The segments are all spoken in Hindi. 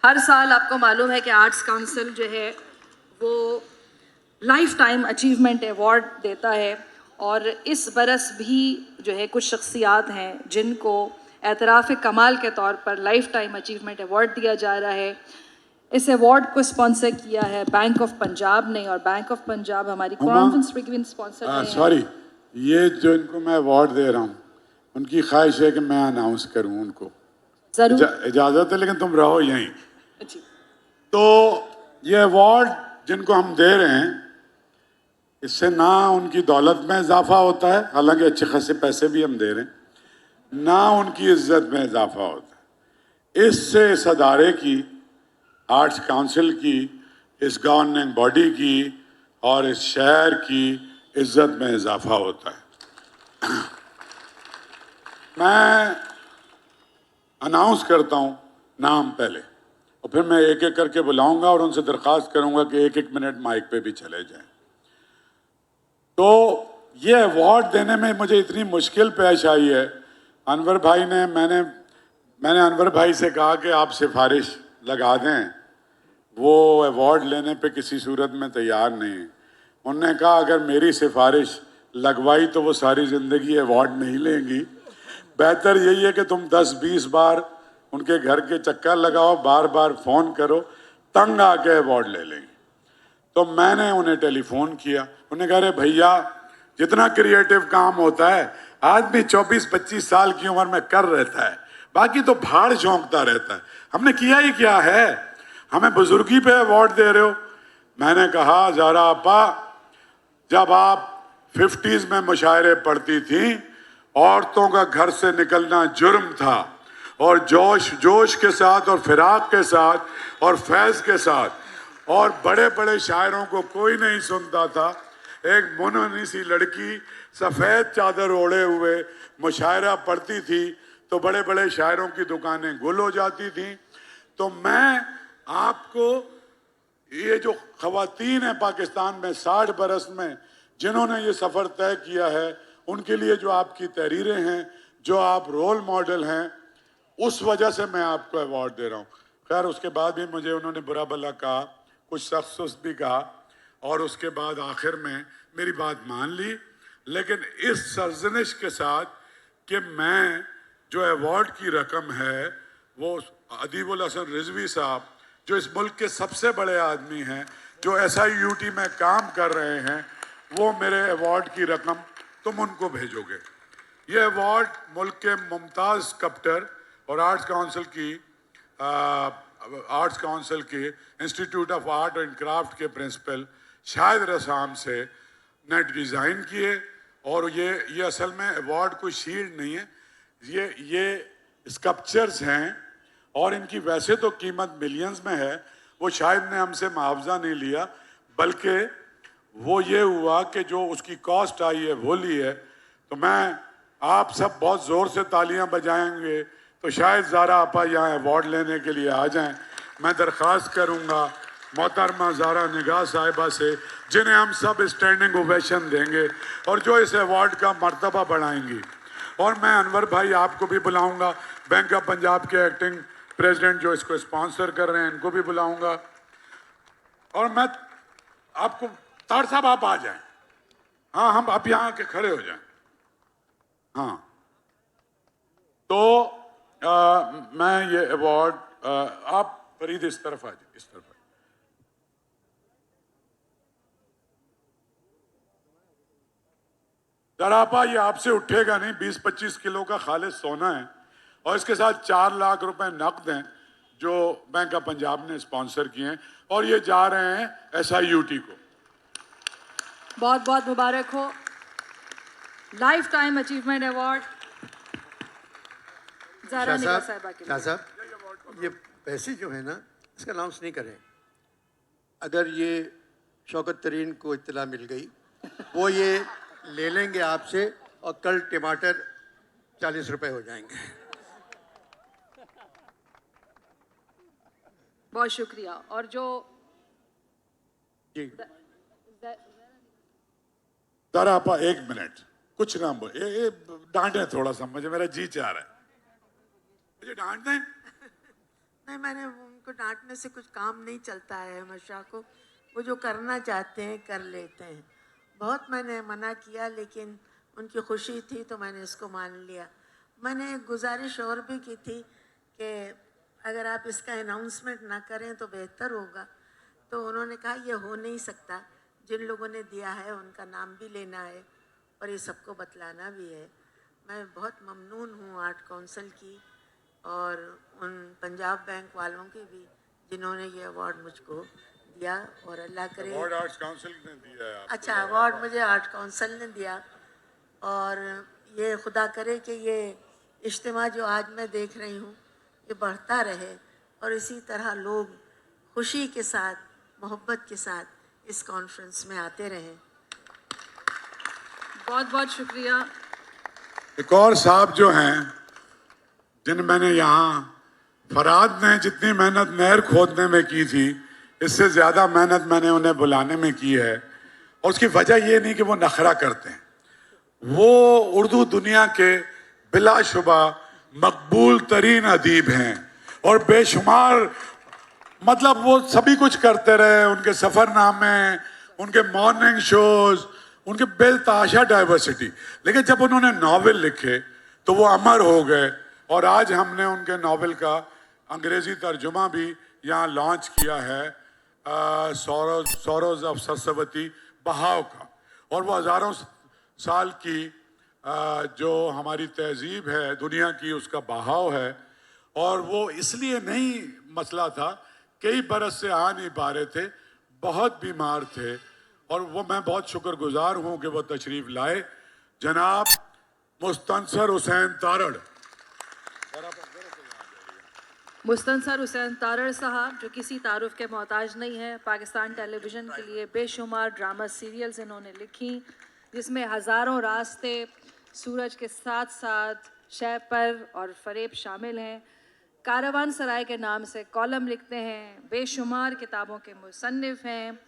हर साल आपको मालूम है कि आर्ट्स काउंसिल जो है वो लाइफ टाइम अचीवमेंट अवार्ड देता है और इस बरस भी जो है कुछ शख्सियात हैं जिनको एतराफ़ कमाल के तौर पर लाइफ टाइम अचीवमेंट अवार्ड दिया जा रहा है। इस अवार्ड को स्पॉन्सर किया है बैंक ऑफ पंजाब ने और बैंक ऑफ पंजाब हमारी कॉन्फ्रेंस पे भी स्पॉन्सर है। सॉरी, ये जो इनको मैं अवार्ड दे रहा हूँ उनकी ख्वाहिश है कि मैं अनाउंस करूँ उनको। जरूर इजाज़त है, लेकिन तुम रहो यहीं। जी। तो ये अवार्ड जिनको हम दे रहे हैं इससे ना उनकी दौलत में इजाफा होता है, हालांकि अच्छे खासे पैसे भी हम दे रहे हैं, ना उनकी इज्जत में इजाफा होता है। इससे इस अदारे की, आर्ट्स काउंसिल की, इस गवर्निंग बॉडी की और इस शहर की इज्जत में इजाफा होता है। मैं अनाउंस करता हूं नाम पहले और फिर मैं एक एक करके बुलाऊंगा और उनसे दरख्वास्त करूंगा कि एक एक मिनट माइक पे भी चले जाएं। तो ये अवार्ड देने में मुझे इतनी मुश्किल पेश आई है। अनवर भाई ने मैंने अनवर भाई से कहा कि आप सिफारिश लगा दें, वो अवार्ड लेने पे किसी सूरत में तैयार नहीं। उन्होंने कहा अगर मेरी सिफारिश लगवाई तो वो सारी ज़िंदगी अवार्ड नहीं लेंगी, बेहतर यही है कि तुम 10-20 बार उनके घर के चक्कर लगाओ, बार बार फ़ोन करो, तंग आके अवार्ड ले लेंगे। तो मैंने उन्हें टेलीफोन किया, उन्होंने कहा अरे भैया, जितना क्रिएटिव काम होता है आदमी 24-25 साल की उम्र में कर रहता है, बाकी तो भाड़ झोंकता रहता है। हमने किया ही क्या है, हमें बुजुर्गी पे अवार्ड दे रहे हो। मैंने कहा ज़ारा आपा, जब आप 50s में मुशायरे पढ़ती थी, औरतों का घर से निकलना जुर्म था और जोश के साथ और फिराक के साथ और फैज़ के साथ, और बड़े बड़े शायरों को कोई नहीं सुनता था। एक मुनमुनी सी लड़की सफ़ेद चादर ओढ़े हुए मुशायरा पढ़ती थी तो बड़े बड़े शायरों की दुकानें गुल हो जाती थीं। तो मैं आपको, ये जो ख़वातीन हैं पाकिस्तान में 60 बरस में जिन्होंने ये सफ़र तय किया है, उनके लिए जो आपकी तहरीरें हैं, जो आप रोल मॉडल हैं, उस वजह से मैं आपको अवार्ड दे रहा हूँ। खैर उसके बाद भी मुझे उन्होंने बुरा भला कहा, कुछ सख्त भी कहा, और उसके बाद आखिर में मेरी बात मान ली। लेकिन इस सरजनिश के साथ कि मैं जो अवार्ड की रकम है वो अदीबुल हसन रिजवी साहब, जो इस मुल्क के सबसे बड़े आदमी हैं, जो SIUT में काम कर रहे हैं, वो मेरे अवार्ड की रकम तुम उनको भेजोगे। ये अवार्ड मुल्क के मुमताज़ स्कल्पटर और आर्ट्स काउंसिल के institute of art and craft के प्रिंसिपल शाहिद रसाम से ने डिज़ाइन किए। और ये असल में अवार्ड कोई शील्ड नहीं है, ये स्कल्पचर्स हैं और इनकी वैसे तो कीमत मिलियंस में है। वो शायद ने हमसे मुआवजा नहीं लिया, बल्कि वो ये हुआ कि जो उसकी कॉस्ट आई है वो ली है। तो मैं, आप सब बहुत ज़ोर से तालियां बजाएंगे तो शायद ज़ारा आपा यहाँ अवार्ड लेने के लिए आ जाएं। मैं दरख्वास्त करूँगा मोहतरमा ज़ारा निगाह साहिबा से, जिन्हें हम सब स्टैंडिंग ओवेशन देंगे और जो इस अवार्ड का मर्तबा बढ़ाएंगी। और मैं अनवर भाई आपको भी बुलाऊंगा, बैंक ऑफ पंजाब के एक्टिंग प्रेसिडेंट जो इसको स्पॉन्सर कर रहे हैं, इनको भी बुलाऊंगा। और मैं आपको, तार साहब आप आ जाएं, हाँ हम आप यहाँ आके खड़े हो जाएं। हाँ, तो मैं ये अवार्ड, आप फरीद इस तरफ आ जाए, इस तरफ। दरापा ये आपसे उठेगा नहीं, 20-25 किलो का खालिद सोना है और इसके साथ 4 लाख रुपए नकद हैं जो बैंक ऑफ पंजाब ने स्पॉन्सर किए हैं, और ये जा रहे हैं SIUT को। बहुत बहुत मुबारक हो। Lifetime achievement award Zehra Nigah साहिबा के लिए। साहब, ये पैसे जो है ना, इसका अनाउंस नहीं करें। अगर ये शौकत तरीन को इत्तला मिल गई, वो ये ले लेंगे आपसे और कल टमाटर 40 रुपए हो जाएंगे। बहुत शुक्रिया। और जो जी ज़रा आपा एक मिनट कुछ ना बोले, डांटे थोड़ा सा, मुझे मेरा जी चाह रहा है, मुझे डांट दें। नहीं, मैंने उनको डांटने से कुछ काम नहीं चलता है। अहमद शाह को वो जो करना चाहते हैं कर लेते हैं। बहुत मैंने मना किया, लेकिन उनकी खुशी थी तो मैंने इसको मान लिया। मैंने एक गुजारिश और भी की थी कि अगर आप इसका अनाउंसमेंट ना करें तो बेहतर होगा। तो उन्होंने कहा ये हो नहीं सकता, जिन लोगों ने दिया है उनका नाम भी लेना है और ये सबको बतलाना भी है। मैं बहुत ममनून हूँ आर्ट काउंसिल की और उन पंजाब बैंक वालों की भी, जिन्होंने ये अवार्ड मुझको दिया। और अल्लाह करे, अवार्ड आर्ट्स काउंसिल ने दिया है आपको। अच्छा, अवार्ड मुझे आर्ट काउंसिल ने दिया। और ये खुदा करे कि ये इज्तिमा जो आज मैं देख रही हूँ ये बढ़ता रहे और इसी तरह लोग खुशी के साथ, मोहब्बत के साथ इस कॉन्फ्रेंस में आते रहें। बहुत बहुत शुक्रिया। एक और साहब जो हैं, जिन मैंने यहाँ, फराद ने जितनी मेहनत नहर खोदने में की थी, इससे ज़्यादा मेहनत मैंने उन्हें बुलाने में की है। और उसकी वजह ये नहीं कि वो नखरा करते हैं, वो उर्दू दुनिया के बिलाशुबा मकबूल तरीन अदीब हैं और बेशुमार, मतलब वो सभी कुछ करते रहे। उनके सफ़रनामे, उनके मॉर्निंग शोज, उनके बेलताशा डाइवर्सिटी, लेकिन जब उन्होंने नावल लिखे तो वो अमर हो गए। और आज हमने उनके नावल का अंग्रेजी तर्जुमा भी यहाँ लॉन्च किया है, सौरोज ऑफ सरस्वती बहाव का। और वो हज़ारों साल की जो हमारी तहजीब है दुनिया की, उसका बहाव है। और वो इसलिए नहीं मसला था, कई बरस से आ नहीं पा रहे थे, बहुत बीमार थे। और वो मैं बहुत शुक्रगुजार हूँ कि वो तशरीफ लाए। जनाब मुस्तनसर हुसैन तारड़। मुस्तनसर हुसैन तारड़ साहब, जो किसी तारुफ के मोहताज नहीं है, पाकिस्तान टेलीविज़न के लिए बेशुमार ड्रामा सीरियल्स इन्होंने लिखी, जिसमें हज़ारों रास्ते, सूरज के साथ साथ, शय पर और फरेब शामिल हैं। कारवान सराय के नाम से कॉलम लिखते हैं, बेशुमार किताबों के मुसन्निफ़ हैं।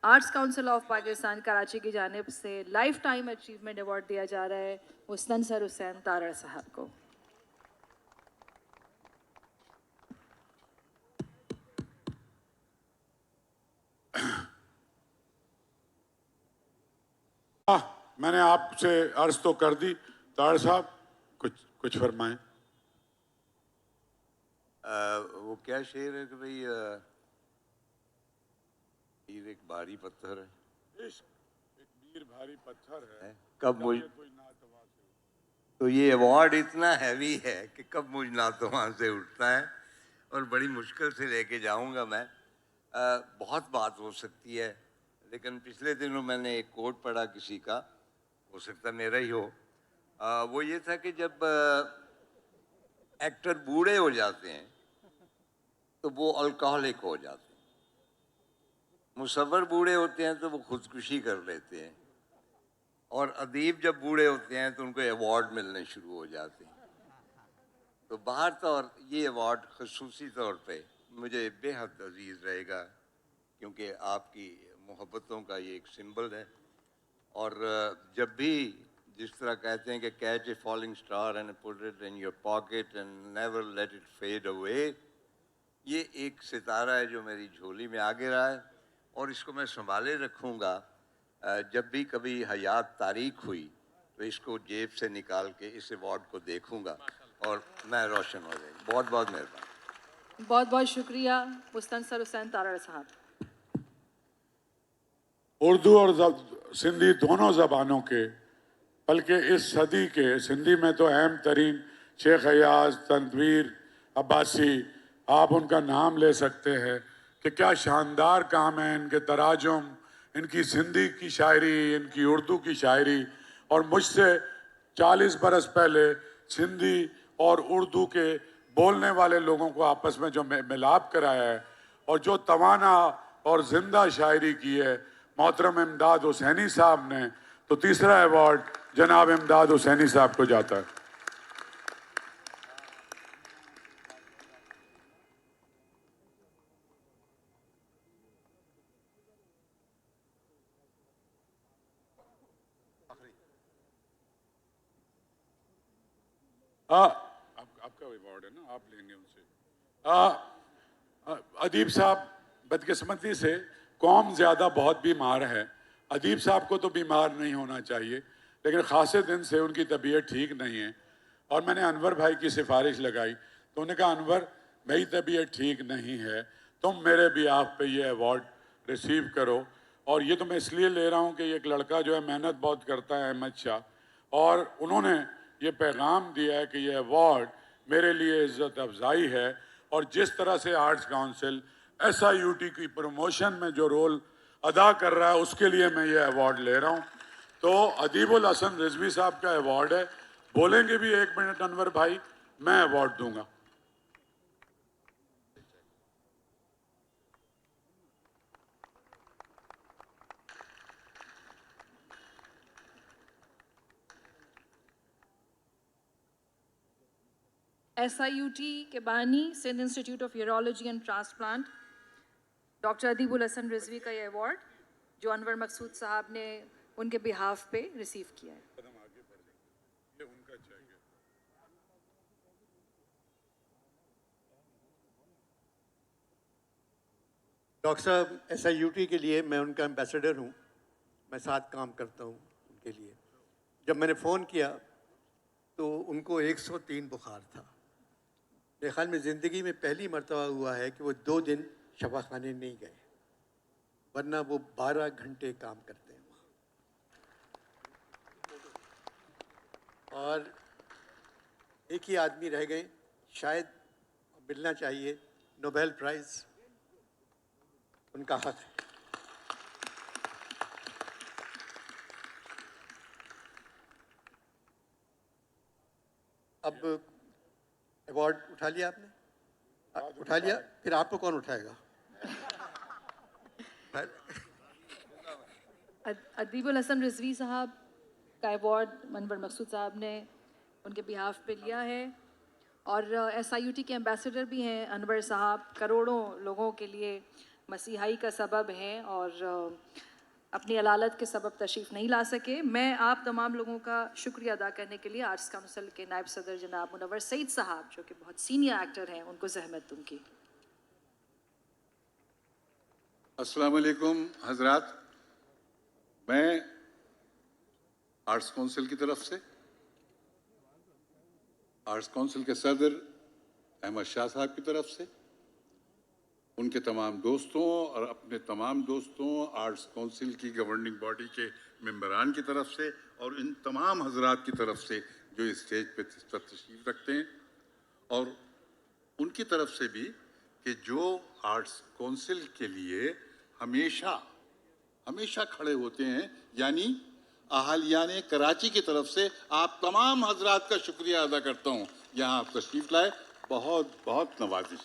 Arts council of Pakistan Karachi की जानिब से लाइफ टाइम अचीवमेंट अवार्ड दिया जा रहा है मुस्तनसर हुसैन तारड़ साहब को। मैंने आपसे अर्ज तो कर दी, तारड़ साहब कुछ फरमाएं। वो क्या शेर है कि भाई हीर एक भारी पत्थर है, इश्क एक मीर भारी पत्थर है, कब मुझ कोई नातवा से। तो ये अवार्ड इतना हैवी है कि कब मुझ नातवां से उठता है और बड़ी मुश्किल से लेके जाऊंगा मैं। बहुत बात हो सकती है, लेकिन पिछले दिनों मैंने एक कोट पढ़ा किसी का, हो सकता मेरा ही हो। वो ये था कि जब एक्टर बूढ़े हो जाते हैं तो वो अल्कोहलिक हो जाते हैं, मुसव्वर बूढ़े होते हैं तो वो खुदकुशी कर लेते हैं, और अदीब जब बूढ़े होते हैं तो उनको अवार्ड मिलने शुरू हो जाते हैं। तो बाहर तौर ये अवार्ड खसूसी तौर पे मुझे बेहद अजीज़ रहेगा, क्योंकि आपकी मोहब्बतों का ये एक सिंबल है। और जब भी जिस तरह कहते हैं कि catch a falling star and put it in your pocket and never let it fade away, ये एक सितारा है जो मेरी झोली में आ गिरा है और इसको मैं संभाले रखूँगा। जब भी कभी हयात तारीख हुई तो इसको जेब से निकाल के इस अवार्ड को देखूँगा और मैं रोशन हो जाएगी। बहुत बहुत मेहरबानी। बहुत बहुत शुक्रिया मुस्तनसर हुसैन तारड़ साहब। उर्दू और सिंधी दोनों ज़बानों के, बल्कि इस सदी के, सिंधी में तो अहम तरीन शेख अयाज, तनवीर अब्बासी, आप उनका नाम ले सकते हैं कि क्या शानदार काम है इनके तराजुम, इनकी सिंधी की शायरी, इनकी उर्दू की शायरी। और मुझसे 40 बरस पहले सिंधी और उर्दू के बोलने वाले लोगों को आपस में जो मिलाप कराया है और जो तवाना और ज़िंदा शायरी की है मोहतरम इमदाद हुसैनी साहब ने, तो तीसरा अवार्ड जनाब इमदाद हुसैनी साहब को जाता है। आपका अवार्ड है ना, आप लेंगे उनसे। अदीब साहब बदकिस्मती से कौम ज़्यादा बहुत बीमार है। अदीब साहब को तो बीमार नहीं होना चाहिए, लेकिन ख़ासे दिन से उनकी तबीयत ठीक नहीं है और मैंने अनवर भाई की सिफारिश लगाई तो उन्होंने कहा अनवर मेरी तबीयत ठीक नहीं है, तुम मेरे भी आप पे ये अवार्ड रिसीव करो। और ये तो मैं इसलिए ले रहा हूँ कि एक लड़का जो है मेहनत बहुत करता है, अहमद शाह, और उन्होंने ये पैगाम दिया है कि ये अवार्ड मेरे लिए इज़्ज़त अफजाई है और जिस तरह से आर्ट्स काउंसिल SIUT की प्रमोशन में जो रोल अदा कर रहा है उसके लिए मैं ये अवार्ड ले रहा हूँ। तो अदीबुल हसन रिजवी साहब का अवार्ड है, बोलेंगे भी 1 मिनट अनवर भाई, मैं अवार्ड दूंगा। SIUT के बानी Sindh institute of urology and transplant doctor Adibul Hasan Rizvi का ये अवार्ड जो अनवर मकसूद साहब ने उनके बिहाफ पे रिसीव किया है। डॉक्टर साहब SIUT के लिए मैं उनका एम्बेसडर हूँ, मैं साथ काम करता हूँ उनके लिए। जब मैंने फ़ोन किया तो उनको 103 बुखार था। मेरे ख्याल में ज़िंदगी में पहली मर्तबा हुआ है कि वो 2 दिन शफाखाने नहीं गए, वरना वो 12 घंटे काम करते हैं वहाँ। और एक ही आदमी रह गए, शायद मिलना चाहिए नोबेल प्राइज़, उनका हक है। अब अवार्ड उठा लिया आपने? उठा लिया, फिर आपको कौन उठाएगा? अदीबुल हसन रिजवी साहब का अवार्ड अनवर मकसूद साहब ने उनके बिहाफ पे लिया है और SIUT के एम्बेसडर भी हैं अनवर साहब। करोड़ों लोगों के लिए मसीहाई का सबब हैं और अपनी अलालत के सबब तशरीफ़ नहीं ला सके। मैं आप तमाम लोगों का शुक्रिया अदा करने के लिए आर्ट्स काउंसिल के नायब सदर जनाब मुनव्वर सईद साहब, जो कि बहुत सीनियर एक्टर हैं, उनको ज़हमत दूंगी। अस्सलाम वालेकुम हजरात, मैं आर्ट्स काउंसिल की तरफ से, आर्ट्स काउंसिल के सदर अहमद शाह साहब की तरफ से, उनके तमाम दोस्तों और अपने तमाम दोस्तों, आर्ट्स काउंसिल की गवर्निंग बॉडी के मेंबरान की तरफ से और इन तमाम हजरात की तरफ से जो इस स्टेज पे तशरीफ रखते हैं, और उनकी तरफ से भी कि जो आर्ट्स काउंसिल के लिए हमेशा हमेशा खड़े होते हैं, यानी अहलियाने कराची की तरफ से आप तमाम हजरात का शुक्रिया अदा करता हूँ। यहाँ आप तशरीफ लाए, बहुत बहुत नवाजिश।